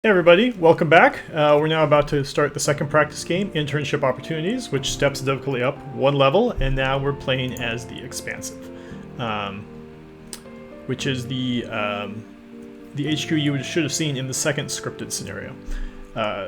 Hey everybody, welcome back. We're now about to start the second practice game, Internship Opportunities, which steps the difficulty up one level, and now we're playing as the Expansive, which is the HQ you should have seen in the second scripted scenario,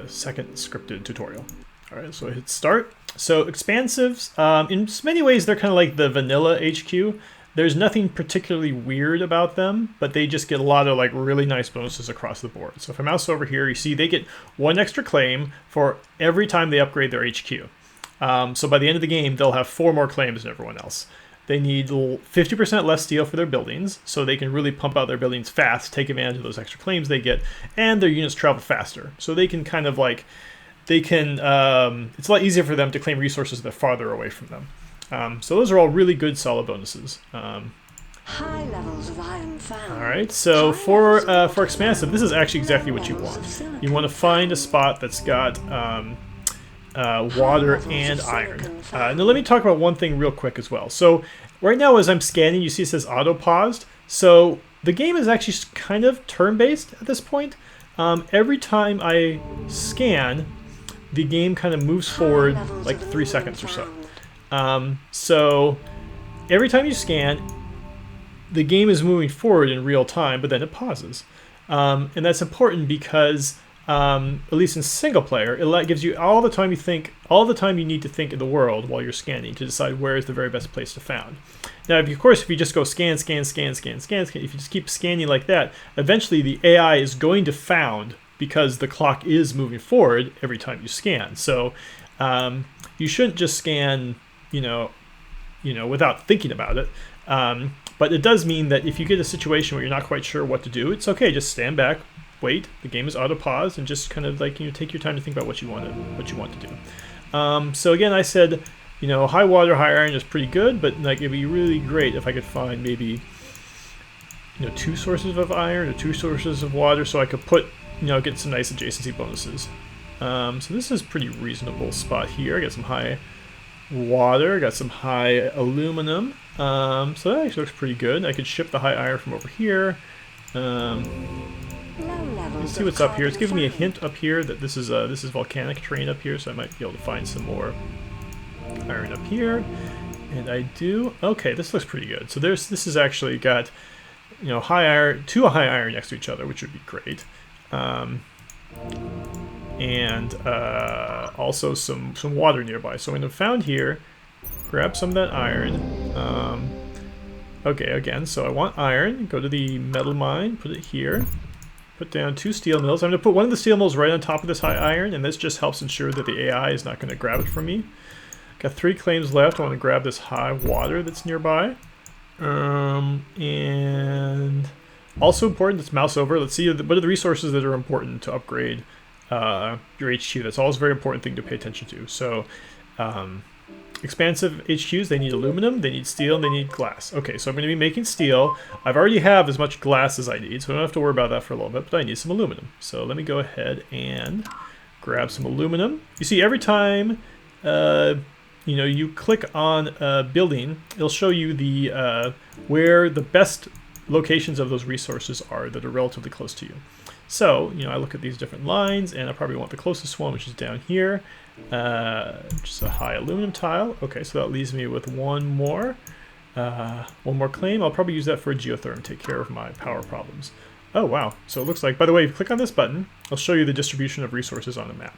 second scripted tutorial. All right, so I hit start. So Expansives, in many ways, they're kind of like the vanilla HQ. There's nothing particularly weird about them, but they just get a lot of like really nice bonuses across the board. So if I mouse over here, you see they get one extra claim for every time they upgrade their HQ. So by the end of the game, they'll have 4 more claims than everyone else. They need 50% less steel for their buildings, so they can really pump out their buildings fast, take advantage of those extra claims they get, and their units travel faster. So they can kind of like, it's a lot easier for them to claim resources that are farther away from them. So those are all really good, solid bonuses. High levels of iron found. All right, so for Expansive, this is actually exactly what you want. You want to find a spot that's got water and iron. Now let me talk about one thing real quick as well. So right now as I'm scanning, you see it says auto paused. So the game is actually kind of turn-based at this point. Every time I scan, the game kind of moves forward like 3 seconds or so. So every time you scan, the game is moving forward in real time, but then it pauses. And that's important because, at least in single player, it gives you all the time you need to think in the world while you're scanning to decide where is the very best place to found. Now, of course, if you just go scan, if you just keep scanning like that, eventually the AI is going to found because the clock is moving forward every time you scan. So you shouldn't just scan without thinking about it. But it does mean that if you get a situation where you're not quite sure what to do, it's okay. Just stand back, wait. The game is auto paused, and just kind of like take your time to think about what you want to do. So again, I said, high water, high iron is pretty good, but like it'd be really great if I could find maybe 2 sources of iron or 2 sources of water, so I could put get some nice adjacency bonuses. So this is a pretty reasonable spot here. I got some high water, got some high aluminum, so that actually looks pretty good. I could ship the high iron from over here. Let's see what's up here. It's giving me a hint up here that this is volcanic terrain up here, so I might be able to find some more iron up here. And I do. Okay, this looks pretty good. So this has actually got high iron, 2 high iron next to each other, which would be great. And also some water nearby. So I'm going to found here, grab some of that iron. Okay, again, so I want iron. Go to the metal mine, put it here. Put down 2 steel mills. I'm going to put one of the steel mills right on top of this high iron, and this just helps ensure that the AI is not going to grab it from me. Got 3 claims left. I want to grab this high water that's nearby. And also important, let's mouse over. Let's see what are the resources that are important to upgrade your HQ. That's always a very important thing to pay attention to. So Expansive HQs, they need aluminum, they need steel, and they need glass. Okay, so I'm going to be making steel. I've already have as much glass as I need, so I don't have to worry about that for a little bit, but I need some aluminum. So let me go ahead and grab some aluminum. You see, every time you click on a building, it'll show you the where the best locations of those resources are that are relatively close to you. So, I look at these different lines, and I probably want the closest one, which is down here, just a high aluminum tile. Okay, so that leaves me with one more claim. I'll probably use that for a geotherm, take care of my power problems. Oh, wow. So it looks like, by the way, if you click on this button, I'll show you the distribution of resources on the map.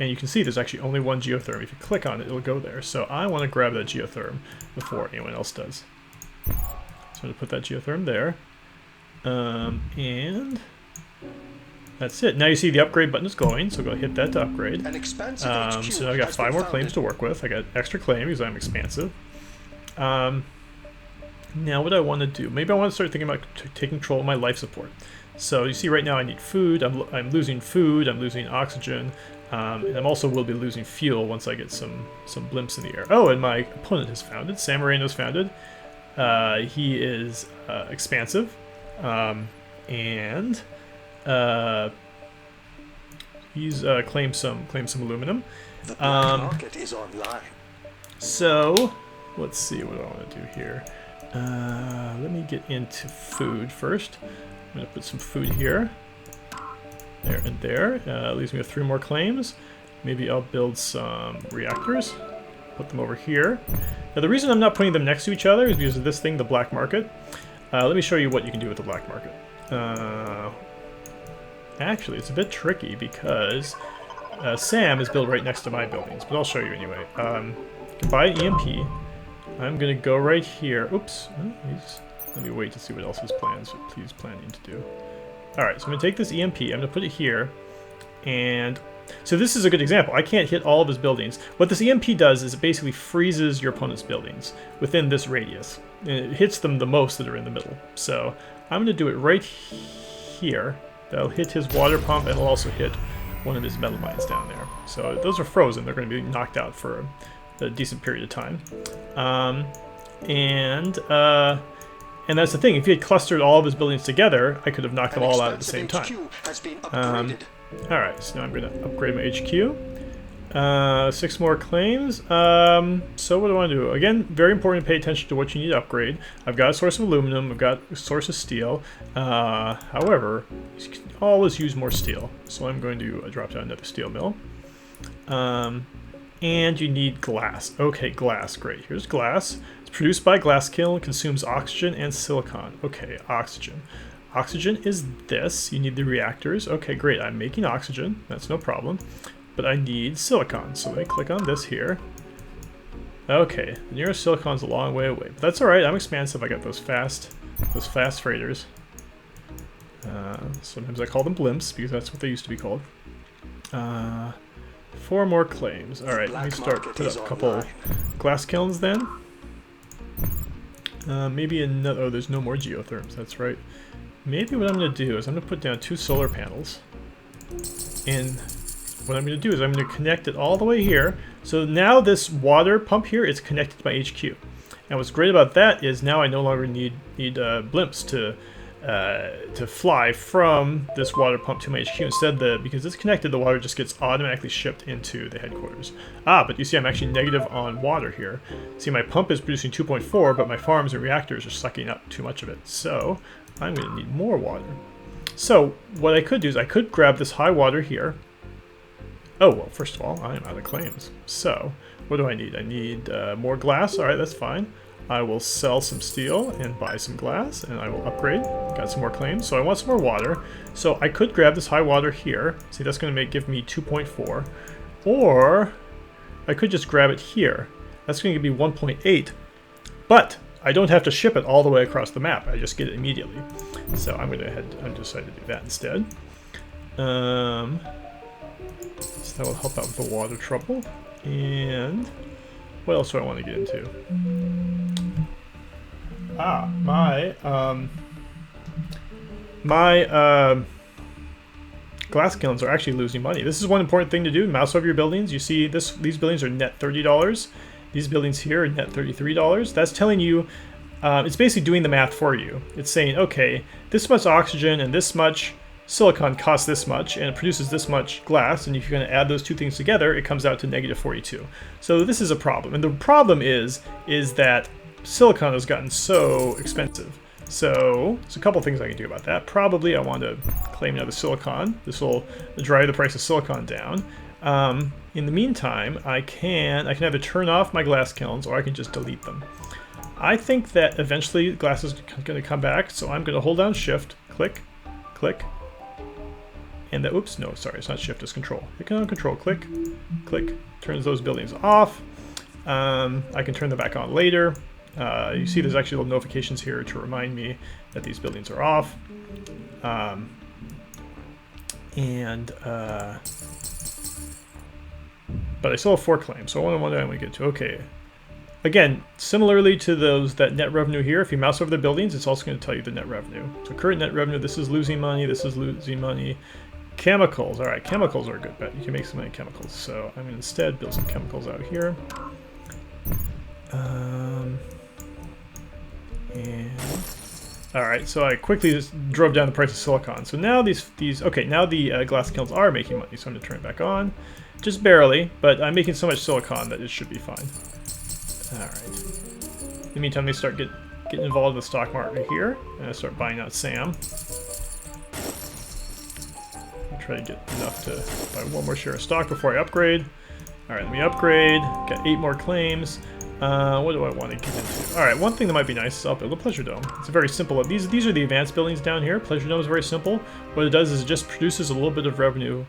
And you can see there's actually only one geotherm. If you click on it, it'll go there. So I want to grab that geotherm before anyone else does. So I'm going to put that geotherm there. And that's it. Now you see the upgrade button is going, so go hit that to upgrade. So now I got 5 more claims to work with. I got extra claim because I'm expansive. Now what I want to do, maybe I want to start thinking about taking control of my life support. So you see right now I need food. I'm losing food. I'm losing oxygen. And I'm also will be losing fuel once I get some blimps in the air. Oh, and my opponent has founded. Samorain has founded. He is expansive. And he's claimed some aluminum. The black market is online. So let's see what I want to do here. Let me get into food first. I'm gonna put some food here. There and there. Leaves me with 3 more claims. Maybe I'll build some reactors. Put them over here. Now the reason I'm not putting them next to each other is because of this thing, the black market. Let me show you what you can do with the black market. Actually, it's a bit tricky because Sam is built right next to my buildings, but I'll show you anyway. You can buy an EMP. I'm going to go right here. Oops. Let me wait to see what else his plans he's planning to do. Alright, so I'm going to take this EMP. I'm going to put it here. And so this is a good example. I can't hit all of his buildings. What this EMP does is it basically freezes your opponent's buildings within this radius. And it hits them the most that are in the middle. So I'm going to do it right here. That'll hit his water pump, and it'll also hit one of his metal mines down there. So those are frozen. They're going to be knocked out for a decent period of time. And that's the thing. If he had clustered all of his buildings together, I could have knocked them all out at the same time. Alright, so now I'm going to upgrade my HQ. 6 more claims. So what do I want to do? Again, very important to pay attention to what you need to upgrade. I've got a source of aluminum. I've got a source of steel. However, you can always use more steel. So I'm going to drop down another steel mill. And you need glass. Okay, glass. Great. Here's glass. It's produced by glass kiln, consumes oxygen and silicon. Okay, oxygen. Oxygen is this. You need the reactors. Okay, great. I'm making oxygen. That's no problem. But I need silicon. So let me click on this here. Okay, the nearest silicon's a long way away. But that's alright. I'm expansive. I got those fast freighters. Sometimes I call them blimps because that's what they used to be called. 4 more claims. Alright, let me start put up a couple glass kilns then. Maybe another. Oh, there's no more geotherms. That's right. Maybe what I'm going to do is I'm going to put down 2 solar panels. And what I'm going to do is I'm going to connect it all the way here. So now this water pump here is connected to my HQ. And what's great about that is now I no longer need blimps to fly from this water pump to my HQ. Instead, because it's connected, the water just gets automatically shipped into the headquarters. But you see I'm actually negative on water here. See, my pump is producing 2.4, but my farms and reactors are sucking up too much of it. So I'm going to need more water. So what I could do is I could grab this high water here. Oh, well, first of all, I'm out of claims. So what do I need? I need more glass. All right, that's fine. I will sell some steel and buy some glass, and I will upgrade. Got some more claims. So I want some more water. So I could grab this high water here. See, that's going to give me 2.4. Or I could just grab it here. That's going to give me 1.8. But I don't have to ship it all the way across the map. I just get it immediately. So I'm going to decide to do that instead. So that will help out with the water trouble. And what else do I want to get into? My glass kilns are actually losing money. This is one important thing to do. Mouse over your buildings. You see these buildings are net $30. These buildings here are net $33. That's telling you, it's basically doing the math for you. It's saying, okay, this much oxygen and this much silicon costs this much, and it produces this much glass, and if you're going to add those two things together, it comes out to negative 42. So this is a problem. And the problem is that silicon has gotten so expensive. So there's a couple things I can do about that. Probably I want to claim another silicon. This will drive the price of silicon down. In the meantime, I can either turn off my glass kilns or I can just delete them. I think that eventually glass is going to come back, so I'm going to hold down Shift, click, click, and that, oops, no, sorry, it's not Shift, it's Control. Click on Control, click, click, turns those buildings off. I can turn them back on later. You see there's actually little notifications here to remind me that these buildings are off. But I still have 4 claims, so what do I want to get to? Okay. Again, similarly to that net revenue here, if you mouse over the buildings, it's also going to tell you the net revenue. So current net revenue, this is losing money, this is losing money. Chemicals, all right, chemicals are a good bet. You can make some money in chemicals. So I'm going to instead build some chemicals out here. All right, so I quickly just drove down the price of silicon. So now now the glass kilns are making money. So I'm going to turn it back on, just barely, but I'm making so much silicon that it should be fine. All right. In the meantime, they start getting involved in the stock market here, and I start buying out Sam. try to get enough to buy one more share of stock before I upgrade. All right, let me upgrade. Got 8 more claims. What do I want to get into? All right, one thing that might be nice is I'll build a pleasure dome. It's a very simple. These are the advanced buildings down here. Pleasure dome is very simple. What it does is it just produces a little bit of revenue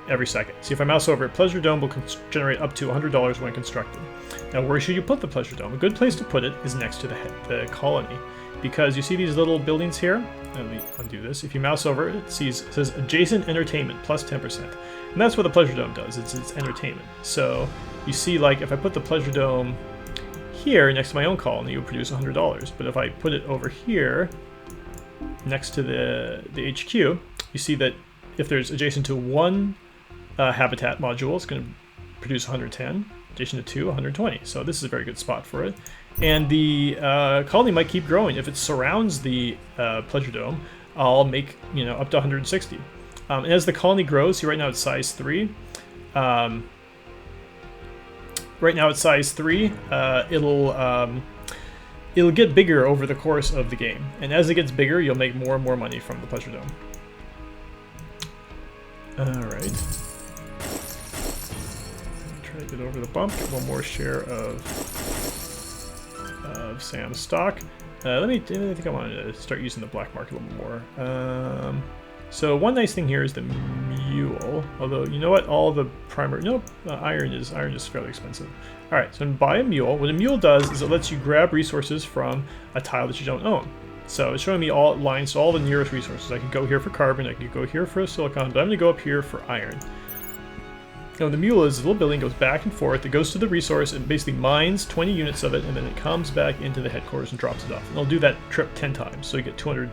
every second. See, if I mouse over it, pleasure dome will generate up to $100 when constructed. Now, where should you put the pleasure dome? A good place to put it is next to the colony, because you see these little buildings here. Let me undo this. If you mouse over it, it says adjacent entertainment plus 10%, and that's what the pleasure dome does. It's entertainment. So you see, like, if I put the pleasure dome here next to my own colony, it would produce $100. But if I put it over here next to the HQ, you see that if there's adjacent to one habitat module, it's going to produce 110. Adjacent to 2, 120. So this is a very good spot for it. And the colony might keep growing. If it surrounds the pleasure dome, I'll make up to 160. And as the colony grows, see right now it's size 3. Right now it's size 3. It'll get bigger over the course of the game, and as it gets bigger, you'll make more and more money from the pleasure dome. All right. Try to get over the bump. Get one more share of Sam's stock. I think I wanted to start using the black market a little more. So one nice thing here is the mule. Although, you know what? All the primary... Nope. Iron is fairly expensive. Alright, so I'm going to buy a mule. What a mule does is it lets you grab resources from a tile that you don't own. So it's showing me all lines to all the nearest resources. I could go here for carbon, I could go here for silicon, but I'm going to go up here for iron. Now, the mule is a little building, goes back and forth. It goes to the resource and basically mines 20 units of it, and then it comes back into the headquarters and drops it off. And it'll do that trip 10 times, so you get 200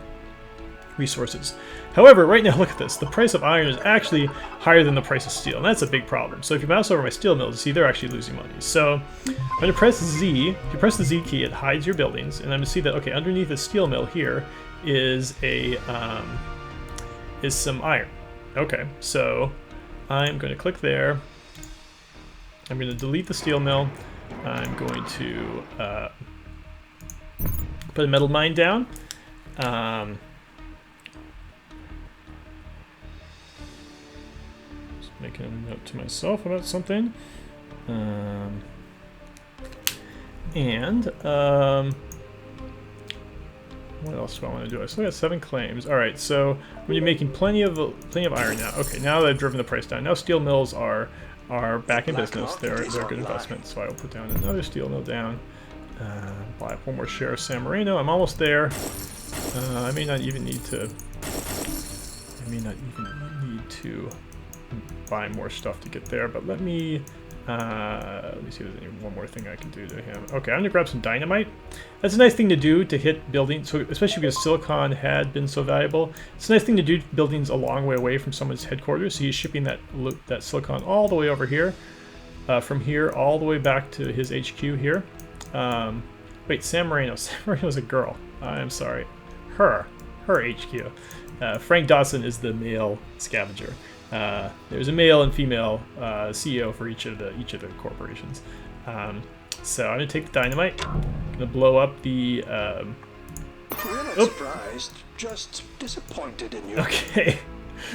resources. However, right now, look at this. The price of iron is actually higher than the price of steel, and that's a big problem. So if you mouse over my steel mills, see they're actually losing money. So I'm going to press Z. If you press the Z key, it hides your buildings, and I'm going to see that, okay, underneath the steel mill here is some iron. Okay, so I'm going to click there. I'm going to delete the steel mill. I'm going to put a metal mine down. Just making a note to myself about something. What else do I want to do? I still got 7 claims. All right, so when you're making plenty of iron now. Okay, now that I've driven the price down, now steel mills are back in business. They're a good investment. So I will put down another steel mill down. Buy up one more share of San Marino. I'm almost there. I may not even need to buy more stuff to get there. But let me see if there's one more thing I can do to him. Okay, I'm gonna grab some dynamite. That's a nice thing to do to hit buildings, so especially because silicon had been so valuable. It's a nice thing to do to buildings a long way away from someone's headquarters. So he's shipping that silicon all the way over here, from here all the way back to his HQ here. Wait, San Marino. San Marino's a girl. I'm sorry. Her HQ. Frank Dawson is the male scavenger. There's a male and female CEO for each of the corporations. So I'm gonna take the dynamite. I'm gonna blow up the. We're not surprised, just disappointed in you. Okay.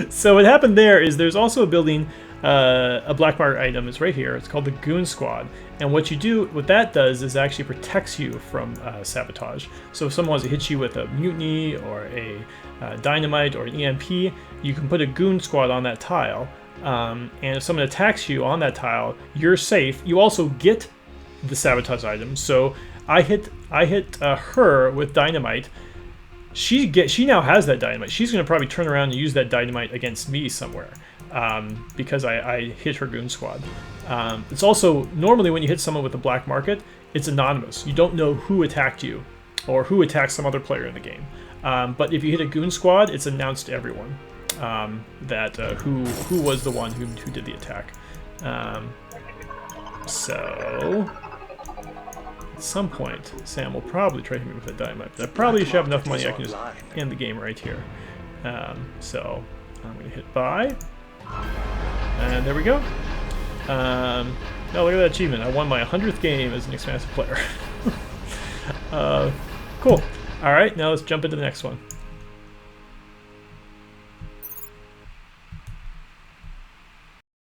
So what happened there is there's also a building, a black market item. It's right here. It's called the Goon Squad. And what that does is actually protects you from sabotage. So if someone wants to hit you with a mutiny or a dynamite or an EMP, you can put a Goon Squad on that tile. And if someone attacks you on that tile, you're safe. You also get the sabotage item. So I hit her with dynamite. She now has that dynamite. She's going to probably turn around and use that dynamite against me somewhere, because I hit her Goon Squad. It's also, normally when you hit someone with a black market, it's anonymous. You don't know who attacked you or who attacked some other player in the game. But if you hit a Goon Squad, it's announced to everyone that who was the one who did the attack. So at some point, Sam will probably try to hit me with a dynamite. But I probably should have enough money I can just end the game right here. So I'm going to hit buy. And there we go. Oh, look at that achievement. I won my 100th game as an expansive player. Cool. Alright, now let's jump into the next one.